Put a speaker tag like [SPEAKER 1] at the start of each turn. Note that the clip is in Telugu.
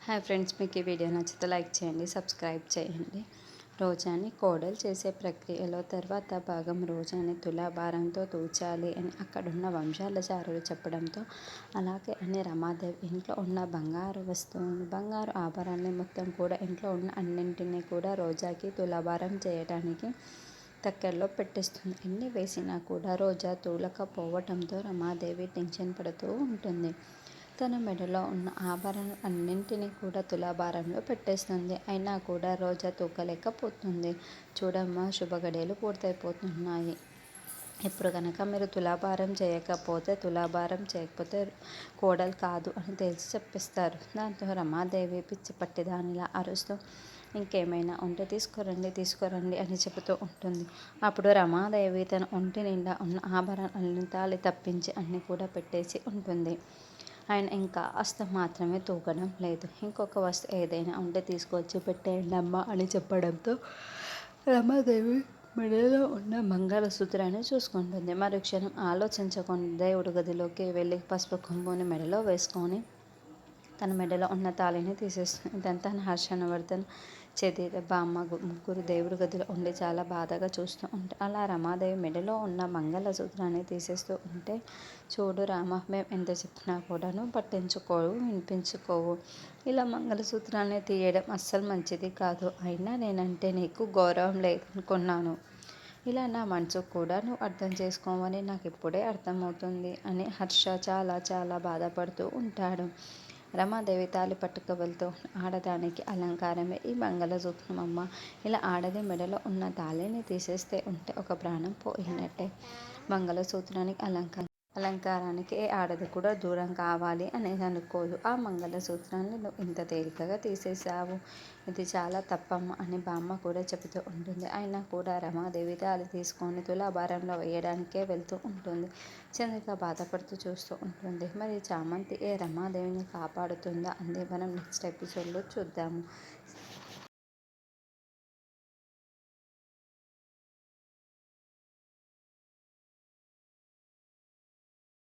[SPEAKER 1] హాయ్ ఫ్రెండ్స్, మీకు ఈ వీడియో నచ్చితే లైక్ చేయండి, సబ్స్క్రైబ్ చేయండి. రోజాని కోడలు చేసే ప్రక్రియలో తర్వాత భాగం రోజాని తులాభారంతో తూచాలి అని అక్కడున్న వంశాలచారులు చెప్పడంతో అలాగే అని రమాదేవి ఇంట్లో ఉన్న బంగారు వస్తువుని, బంగారు ఆభరణాన్ని మొత్తం కూడా ఇంట్లో ఉన్న అన్నింటినీ కూడా రోజాకి తులాభారం చేయడానికి తక్కెడలో పెట్టేస్తుంది. ఎన్ని వేసినా కూడా రోజా తూలకపోవటంతో రమాదేవి టెన్షన్ పడుతూ ఉంటుంది. తన మెడలో ఉన్న ఆభరణాలు అన్నింటినీ కూడా తులాభారంలో పెట్టేస్తుంది. అయినా కూడా రోజా తూకలేకపోతుంది. చూడమ్మా, శుభగడియలు పూర్తయిపోతున్నాయి. ఇప్పుడు కనుక మీరు తులాభారం చేయకపోతే కోడలు కాదు అని తేల్చి చెప్పిస్తారు. దాంతో రమాదేవి పిచ్చి పట్టిదానిలా అరుస్తూ ఇంకేమైనా ఉంటే తీసుకురండి అని చెబుతూ ఉంటుంది. అప్పుడు రమాదేవి తన ఒంటి నిండా ఉన్న ఆభరణాలను తాళి తప్పించి అన్నీ కూడా పెట్టేసి ఉంటుంది. ఆయన ఇంకా మాత్రమే తూగడం లేదు. ఇంకొక వస్తువు ఏదైనా ఉంటే తీసుకొచ్చి పెట్టేయండి అమ్మా అని చెప్పడంతో రమాదేవి మెడలో ఉన్న మంగళసూత్రాన్ని చూసుకుంటుంది. మరుక్షణం ఆలోచించకుండా దేవుడి గదిలోకి వెళ్ళి పసుపు కుంకుమని మెడలో వేసుకొని తన మెడలో ఉన్న తాళిని తీసేస్తుంది. ఇదంతా హర్షవర్ధన్ చెదిర బామ్మ ముగ్గురు దేవుడి గదిలో ఉండి చాలా బాధగా చూస్తూ ఉంటే అలా రమాదేవి మెడలో ఉన్న మంగళసూత్రాన్ని తీసేస్తూ ఉంటే, చూడు రామ, మేము ఎంత చెప్పినా కూడాను పట్టించుకోవు, వినిపించుకోవు. ఇలా మంగళసూత్రాన్ని తీయడం అస్సలు మంచిది కాదు. అయినా నేనంటే నీకు గౌరవం లేదనుకున్నాను. ఇలా నా మనసు కూడా నువ్వు అర్థం చేసుకోవని నాకు ఇప్పుడే అర్థమవుతుంది అని హర్ష చాలా చాలా బాధపడుతూ ఉంటాడు. రమాదేవి తాళి పట్టుకు వెళ్తూ ఆడదానికి అలంకారమే ఈ మంగళసూత్రం అమ్మ. ఇలా ఆడది మెడలో ఉన్న తాళిని తీసేస్తే ఉంటే ఒక ప్రాణం పోయినట్టే. మంగళసూత్రానికి అలంకారానికి ఏ ఆడది కూడా దూరం కావాలి అనేది అనుకోదు. ఆ మంగళసూత్రాన్ని నువ్వు ఇంత తేలికగా తీసేసావు, ఇది చాలా తప్పమ్మ అని బామ్మ కూడా చెబుతూ ఉంటుంది. అయినా కూడా రమాదేవి తాళి తీసుకొని తులాభారంలో వేయడానికే వెళ్తూ ఉంటుంది. చంద్రిక బాధపడుతూ చూస్తూ ఉంటుంది. మరి చామంతి రమాదేవిని కాపాడుతుందా అనేది మనం నెక్స్ట్ ఎపిసోడ్లో చూద్దాము.